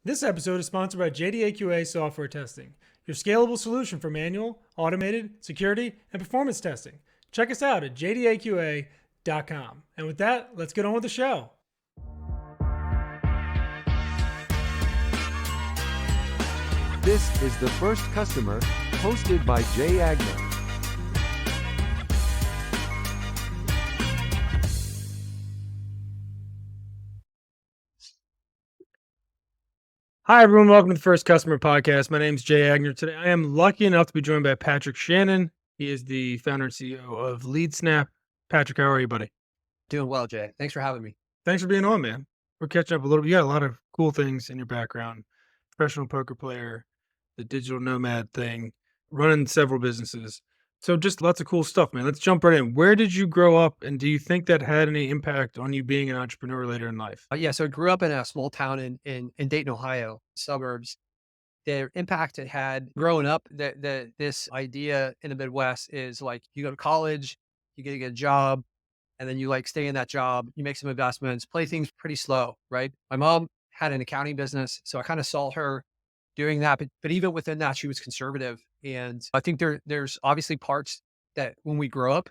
This episode is sponsored by JDAQA Software Testing, your scalable solution for manual, automated, security, and performance testing. Check us out at jdaqa.com. And with that, let's get on with the show. This is The First Customer, hosted by Jay Agner. Hi, everyone. Welcome to the First Customer Podcast. My name is Jay Agner. Today, I am lucky enough to be joined by Patric Shannon. He is the founder and CEO of LeadSnap. Patric, how are you, buddy? Doing well, Jay. Thanks for having me. Thanks for being on, man. We're catching up a little bit. You got a lot of cool things in your background. Professional poker player, the digital nomad thing, running several businesses. So just lots of cool stuff, man. Let's jump right in. Where did you grow up, and do you think that had any impact on you being an entrepreneur later in life? So I grew up in a small town in Dayton, Ohio, suburbs. The impact it had growing up, this idea in the Midwest is like you go to college, you get a job, and then you like stay in that job, you make some investments, play things pretty slow, right? My mom had an accounting business, so I kind of saw her doing that. But even within that, she was conservative. And I think there's obviously parts that when we grow up,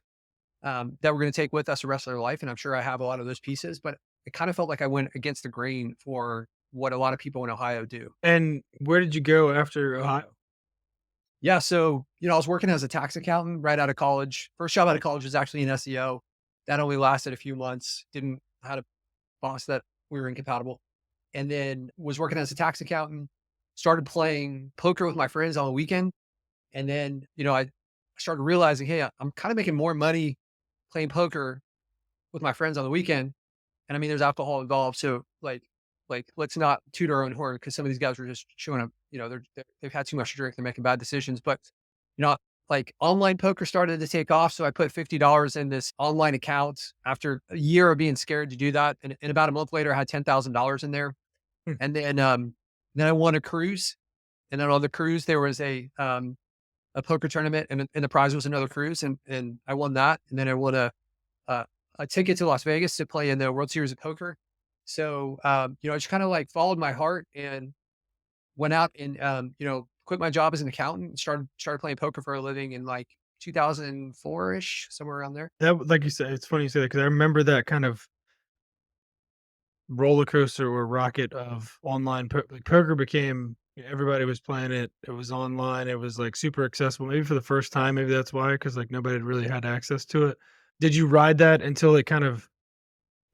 that we're going to take with us the rest of our life. And I'm sure I have a lot of those pieces, but it kind of felt like I went against the grain for what a lot of people in Ohio do. And where did you go after Ohio? Yeah. So, I was working as a tax accountant right out of college. First job out of college was actually in SEO. That only lasted a few months. Had a boss that we were incompatible. And then was working as a tax accountant, started playing poker with my friends on the weekend. And then, I started realizing, hey, I'm kind of making more money playing poker with my friends on the weekend. And I mean, there's alcohol involved. So like, let's not toot our own horn because some of these guys are just showing up, they've had too much to drink. They're making bad decisions. But, like online poker started to take off. So I put $50 in this online account after a year of being scared to do that. And about a month later, I had $10,000 in there. And then I won a cruise. And then on the cruise, there was a poker tournament, and the prize was another cruise, and I won that. And then I won a ticket to Las Vegas to play in the World Series of Poker. So, I just kind of like followed my heart and went out and, quit my job as an accountant and started playing poker for a living in like 2004-ish, somewhere around there. That, like you said, it's funny you say that because I remember that kind of roller coaster or rocket of online poker became. Everybody was playing it. It was online. It was like super accessible. Maybe for the first time. Maybe that's why, because like nobody had really had access to it. Did you ride that until it kind of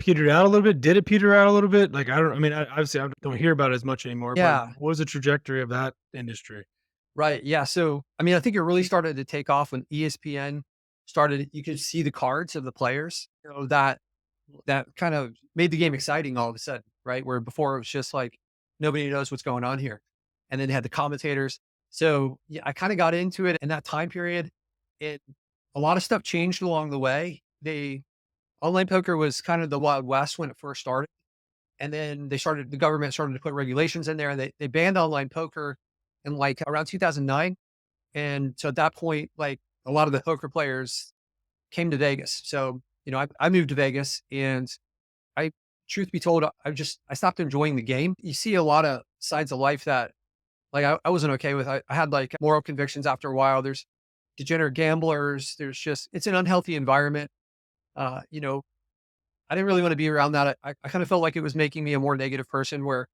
petered out a little bit? Did it peter out a little bit? Like obviously I don't hear about it as much anymore. Yeah. But what was the trajectory of that industry? Right. Yeah. So, I mean, I think it really started to take off when ESPN started. You could see the cards of the players, that kind of made the game exciting all of a sudden, right? Where before it was just like, nobody knows what's going on here. And then they had the commentators. So yeah, I kind of got into it in that time period. A lot of stuff changed along the way. Online poker was kind of the Wild West when it first started. And then the government started to put regulations in there, and they banned online poker in like around 2009. And so at that point, like a lot of the poker players came to Vegas. So, I moved to Vegas, and truth be told, I stopped enjoying the game. You see a lot of sides of life that like I wasn't okay with. I had like moral convictions after a while. There's degenerate gamblers. It's an unhealthy environment. I didn't really want to be around that. I kind of felt like it was making me a more negative person where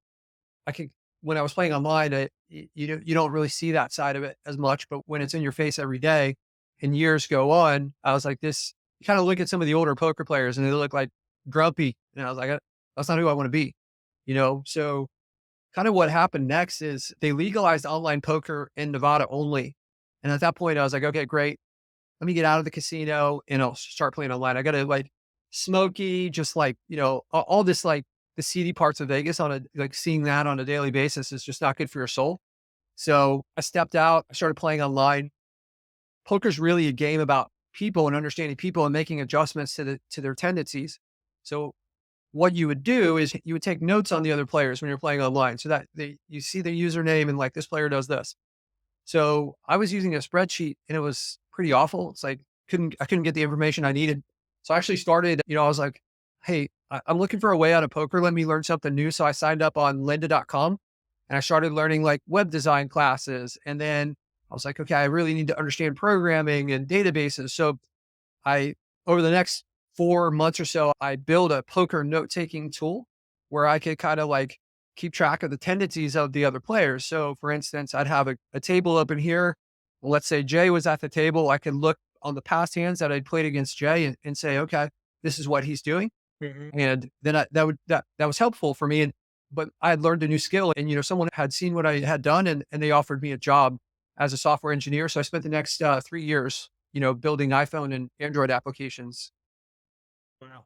when I was playing online, you don't really see that side of it as much, but when it's in your face every day and years go on, I was like you kind of look at some of the older poker players and they look like grumpy. And I was like, that's not who I want to be, So kind of what happened next is they legalized online poker in Nevada only. And at that point I was like, okay, great. Let me get out of the casino and I'll start playing online. I got to like smoky, just like, all this, like the seedy parts of Vegas seeing that on a daily basis is just not good for your soul. So I stepped out, I started playing online. Poker's really a game about people and understanding people and making adjustments to their tendencies. So what you would do is you would take notes on the other players when you're playing online so that you see their username and like this player does this. So I was using a spreadsheet and it was pretty awful. It's like I couldn't get the information I needed. So I actually started, I was like, hey, I'm looking for a way out of poker. Let me learn something new. So I signed up on lynda.com and I started learning like web design classes. And then I was like, okay, I really need to understand programming and databases. So I, over the next 4 months or so, I built a poker note taking tool where I could kind of like keep track of the tendencies of the other players. So for instance, I'd have a table open here. Well, let's say Jay was at the table. I could look on the past hands that I'd played against Jay and say, okay, this is what he's doing. Mhm. And then that was helpful for me. And, but I had learned a new skill and, someone had seen what I had done and they offered me a job as a software engineer. So I spent the next 3 years, building iPhone and Android applications. Wow.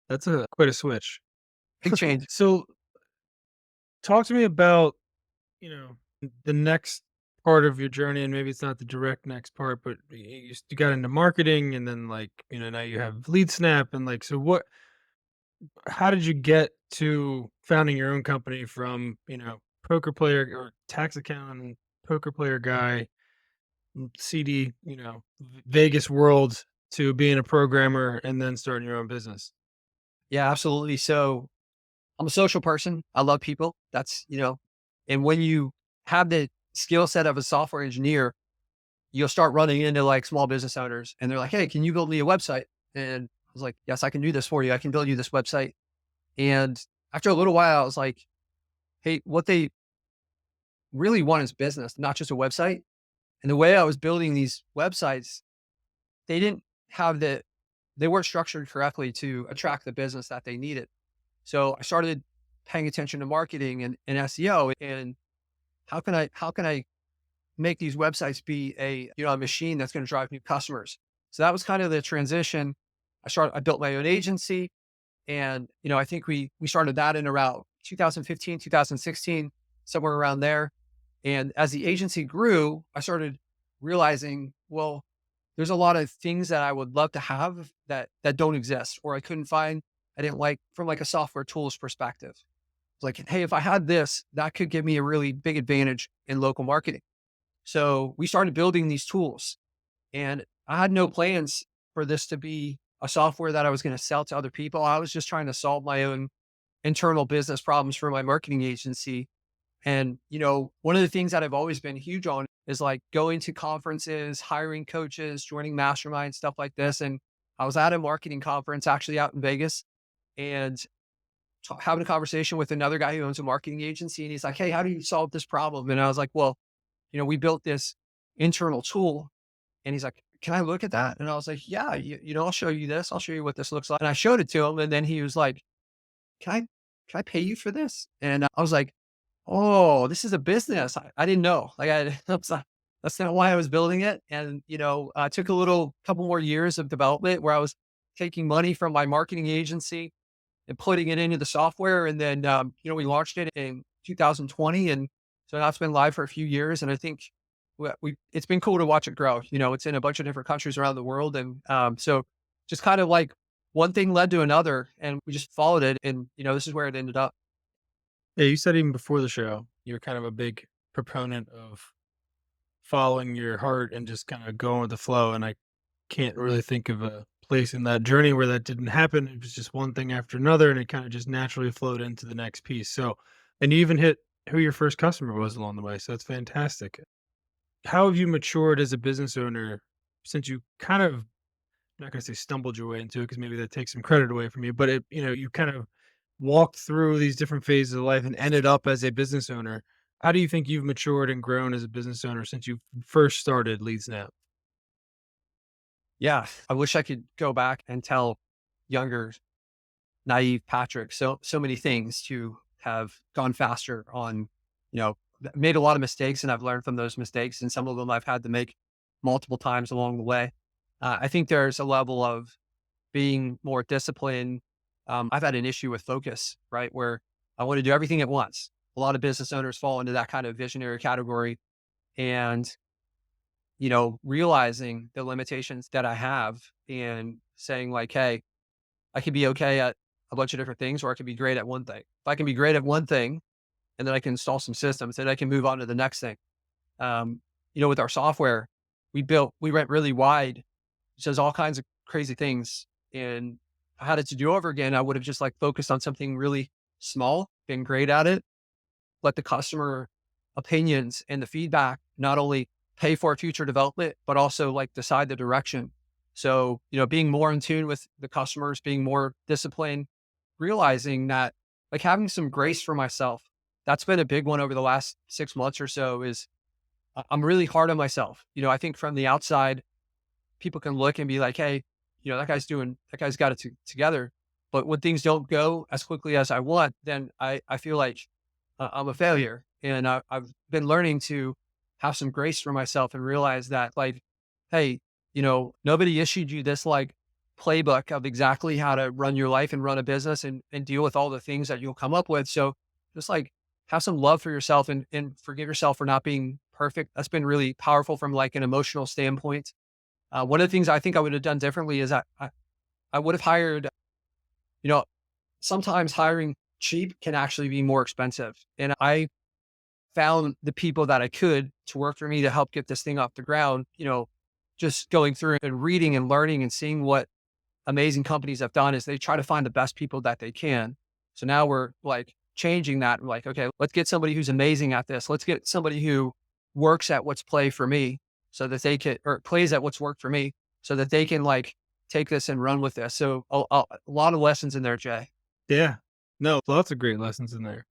That's a quite a switch. Big change. So talk to me about, the next part of your journey, and maybe it's not the direct next part, but you got into marketing and then like, now you have LeadSnap and like, so how did you get to founding your own company from, poker player or tax accountant, poker player guy, CD, Vegas world to being a programmer and then starting your own business? Yeah, absolutely. So I'm a social person. I love people. And when you have the skill set of a software engineer, you'll start running into like small business owners and they're like, hey, can you build me a website? And I was like, yes, I can do this for you. I can build you this website. And after a little while, I was like, hey, what they really want is business, not just a website. And the way I was building these websites, they didn't have they weren't structured correctly to attract the business that they needed. So I started paying attention to marketing and SEO and how can I make these websites be a machine that's going to drive new customers. So that was kind of the transition. I built my own agency and, I think we started that in around 2015, 2016, somewhere around there. And as the agency grew, I started realizing, well, there's a lot of things that I would love to have that don't exist or I couldn't find. I didn't like from like a software tools perspective. It's like, hey, if I had this, that could give me a really big advantage in local marketing. So we started building these tools and I had no plans for this to be a software that I was going to sell to other people. I was just trying to solve my own internal business problems for my marketing agency. And, one of the things that I've always been huge on is like going to conferences, hiring coaches, joining masterminds, stuff like this. And I was at a marketing conference actually out in Vegas and having a conversation with another guy who owns a marketing agency. And he's like, hey, how do you solve this problem? And I was like, well, we built this internal tool. And he's like, can I look at that? And I was like, yeah, I'll show you this. I'll show you what this looks like. And I showed it to him. And then he was like, can I, can I pay you for this? And I was like, oh, this is a business. I didn't know. Like that's not why I was building it. And, it took couple more years of development where I was taking money from my marketing agency and putting it into the software. And then, we launched it in 2020. And so now it's been live for a few years. And I think it's been cool to watch it grow. It's in a bunch of different countries around the world. And so just kind of like one thing led to another and we just followed it. And, this is where it ended up. Yeah, you said even before the show, you're kind of a big proponent of following your heart and just kind of going with the flow. And I can't really think of a place in that journey where that didn't happen. It was just one thing after another, and it kind of just naturally flowed into the next piece. So, and you even hit who your first customer was along the way. So that's fantastic. How have you matured as a business owner since you kind of, I'm not going to say stumbled your way into it because maybe that takes some credit away from you, but you kind of walked through these different phases of life and ended up as a business owner. How do you think you've matured and grown as a business owner since you first started LeadSnap? Yeah. I wish I could go back and tell younger, naive Patrick so many things to have gone faster on, made a lot of mistakes and I've learned from those mistakes. And some of them I've had to make multiple times along the way. I think there's a level of being more disciplined. I've had an issue with focus, right? Where I want to do everything at once. A lot of business owners fall into that kind of visionary category and, realizing the limitations that I have and saying like, hey, I could be okay at a bunch of different things, or I could be great at one thing. If I can be great at one thing and then I can install some systems, then I can move on to the next thing. With our software, we went really wide, which does all kinds of crazy things. And if I had it to do over again, I would have just like focused on something really small, been great at it. let the customer opinions and the feedback not only pay for future development, but also like decide the direction. So, being more in tune with the customers, being more disciplined, realizing that like having some grace for myself, that's been a big one over the last 6 months or so is I'm really hard on myself. I think from the outside, people can look and be like, hey, that guy's got it together. But when things don't go as quickly as I want, then I feel like I'm a failure. And I've been learning to have some grace for myself and realize that like, hey, nobody issued you this like playbook of exactly how to run your life and run a business and deal with all the things that you'll come up with. So just like have some love for yourself and forgive yourself for not being perfect. That's been really powerful from like an emotional standpoint. One of the things I think I would have done differently is I would have hired, you know, sometimes hiring cheap can actually be more expensive. And I found the people that I could to work for me to help get this thing off the ground, just going through and reading and learning and seeing what amazing companies have done is they try to find the best people that they can. So now we're like changing that. We're like, okay, let's get somebody who's amazing at this. Let's get somebody who works at what's play for me so that they can, or plays at what's worked for me so that they can like take this and run with this. So a lot of lessons in there, Jay. Yeah. No, lots of great lessons in there.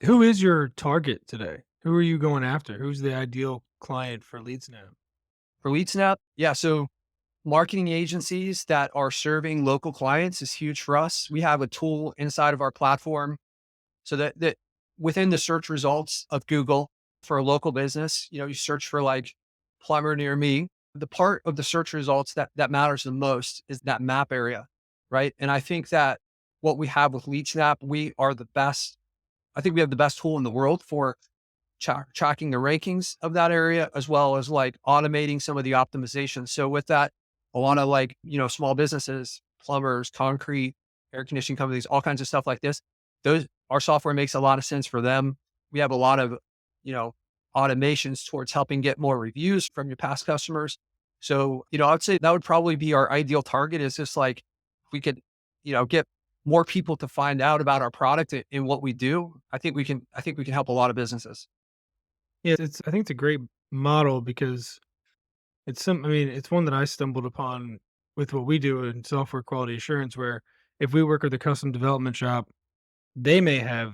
Who is your target today? Who are you going after? Who's the ideal client for LeadSnap? For LeadSnap, yeah. So marketing agencies that are serving local clients is huge for us. We have a tool inside of our platform so that within the search results of Google for a local business, you search for like plumber near me. The part of the search results that matters the most is that map area, right? And I think that what we have with LeadSnap, we are the best. I think we have the best tool in the world for tracking the rankings of that area, as well as like automating some of the optimization. So with that, a lot of like, small businesses, plumbers, concrete, air conditioning companies, all kinds of stuff like this, our software makes a lot of sense for them. We have a lot of, automations towards helping get more reviews from your past customers. So, I would say that would probably be our ideal target is just like, we could, get more people to find out about our product and what we do. I think we can help a lot of businesses. Yeah, I think it's a great model because it's one that I stumbled upon with what we do in software quality assurance, where if we work with a custom development shop, they may have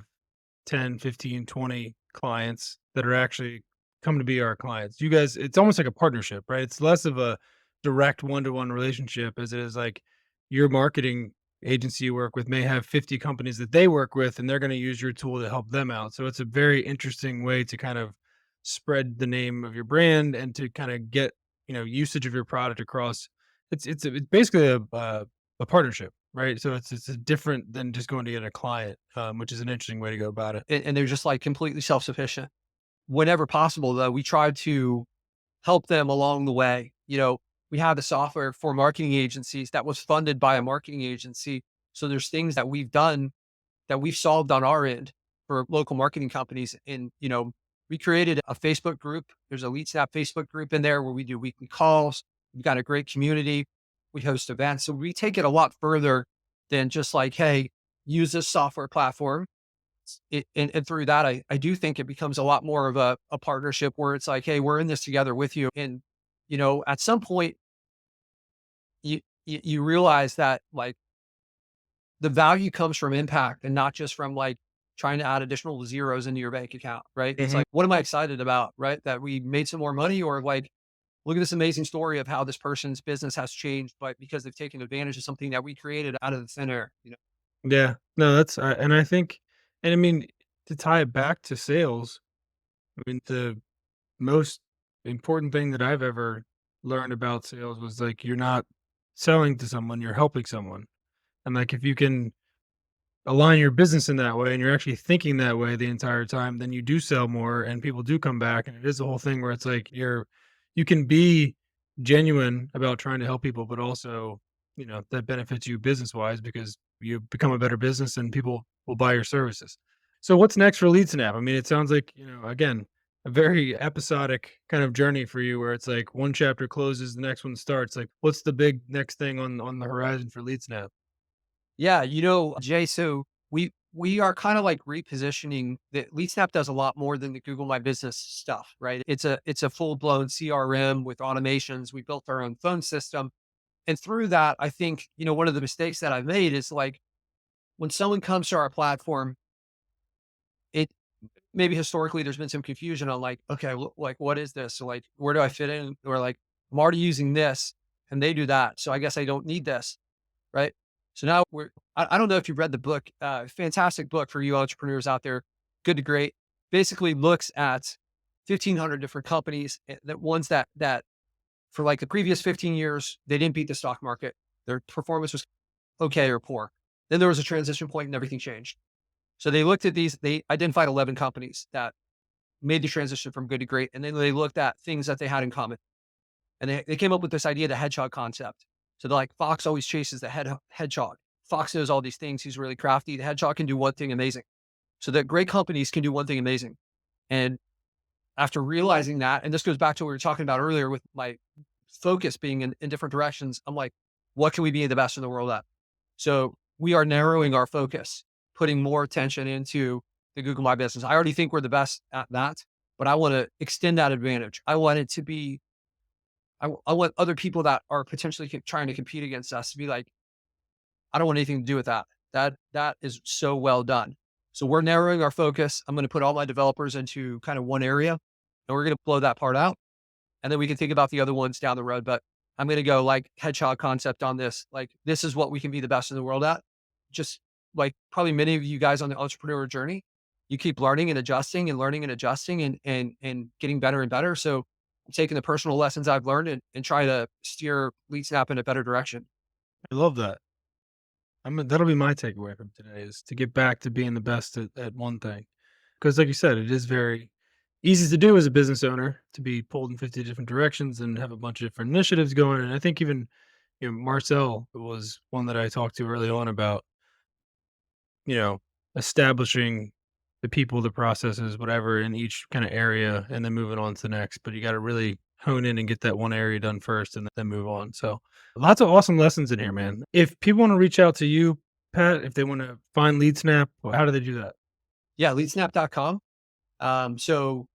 10, 15, 20 clients that are actually come to be our clients. You guys, it's almost like a partnership, right? It's less of a direct one-to-one relationship as it is like your marketing agency you work with may have 50 companies that they work with and they're going to use your tool to help them out. So it's a very interesting way to kind of spread the name of your brand and to kind of get, usage of your product across. It's basically a partnership, right? So it's a different than just going to get a client, which is an interesting way to go about it. And they're just like completely self-sufficient. Whenever possible, though, we try to help them along the way. We have the software for marketing agencies that was funded by a marketing agency. So there's things that we've done that we've solved on our end for local marketing companies. And, we created a Facebook group. There's a LeadSnap Facebook group in there where we do weekly calls. We've got a great community. We host events. So we take it a lot further than just like, hey, use this software platform. And through that, I do think it becomes a lot more of a partnership where it's like, hey, we're in this together with you. And, at some point, you realize that like the value comes from impact and not just from like trying to add additional zeros into your bank account, right? It's Mhm. like, what am I excited about, right? That we made some more money, or like, look at this amazing story of how this person's business has changed, but because they've taken advantage of something that we created out of the thin air. Yeah. No, that's and I think and I mean, to tie it back to sales, I mean, the most important thing that I've ever learned about sales was like you're not selling to someone, you're helping someone. And like if you can align your business in that way and you're actually thinking that way the entire time, then you do sell more and people do come back. And it is the whole thing where it's like you can be genuine about trying to help people, but also, that benefits you business wise because you become a better business and people will buy your services. So what's next for LeadSnap? I mean, it sounds like, again, a very episodic kind of journey for you where it's like one chapter closes, the next one starts. Like what's the big next thing on the horizon for LeadSnap? Yeah, Jay, so we are kind of like repositioning that LeadSnap does a lot more than the Google My Business stuff, right? It's a full-blown CRM with automations. We built our own phone system. And through that, I think, one of the mistakes that I've made is like when someone comes to our platform, it maybe historically there's been some confusion on like, okay, like what is this? So like, where do I fit in? Or like, I'm already using this and they do that. So I guess I don't need this. Right. So now I don't know if you've read the book, fantastic book for you entrepreneurs out there, Good to Great, basically looks at 1,500 different companies that ones that for like the previous 15 years, they didn't beat the stock market. Their performance was okay or poor. Then there was a transition point and everything changed. So they looked at they identified 11 companies that made the transition from good to great. And then they looked at things that they had in common. And they came up with this idea, the hedgehog concept. So they're like, Fox always chases the hedgehog. Fox knows all these things. He's really crafty. The hedgehog can do one thing amazing. So that great companies can do one thing amazing. And after realizing that, and this goes back to what we were talking about earlier with my focus being in different directions, I'm like, what can we be the best in the world at? So we are narrowing our focus, putting more attention into the Google My Business. I already think we're the best at that, but I want to extend that advantage. I want it to be, I want other people that are potentially trying to compete against us to be like, I don't want anything to do with that. That is so well done. So we're narrowing our focus. I'm going to put all my developers into kind of one area and we're going to blow that part out. And then we can think about the other ones down the road. But I'm going to go like hedgehog concept on this. Like, this is what we can be the best in the world at. Just like probably many of you guys on the entrepreneurial journey, you keep learning and adjusting and learning and adjusting and getting better and better. So I'm taking the personal lessons I've learned and try to steer LeadSnap in a better direction. I love that. That'll be my takeaway from today is to get back to being the best at one thing. Because like you said, it is very easy to do as a business owner to be pulled in 50 different directions and have a bunch of different initiatives going. And I think even, Marcel was one that I talked to early on about, you know, establishing the people, the processes, whatever in each kind of area and then moving on to the next. But you got to really hone in and get that one area done first and then move on. So lots of awesome lessons in here, man. If people want to reach out to you, Pat, if they want to find LeadSnap, how do they do that? Yeah, leadsnap.com. So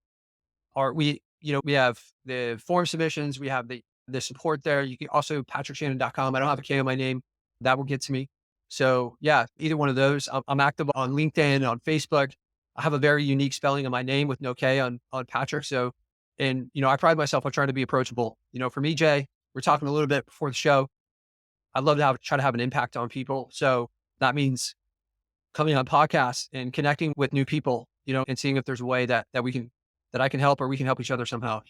we have the form submissions, we have the support there. You can also patricshannon.com. I don't have a K on my name. That will get to me. So yeah, either one of those. I'm active on LinkedIn, on Facebook. I have a very unique spelling of my name with no K on Patrick. So, and I pride myself on trying to be approachable. For me, Jay, we're talking a little bit before the show. I'd love to try to have an impact on people. So that means coming on podcasts and connecting with new people, and seeing if there's a way that I can help or we can help each other somehow.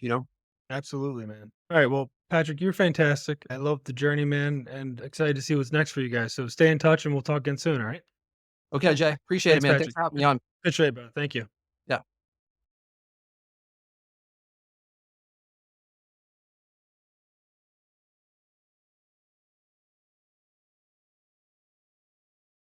Absolutely, man. All right. Well, Patrick, you're fantastic. I love the journey, man, and excited to see what's next for you guys. So stay in touch and we'll talk again soon. All right. Okay, Jay, appreciate it, Thanks, man. Thanks Patrick. for having me on. Good trade, bro. Thank you.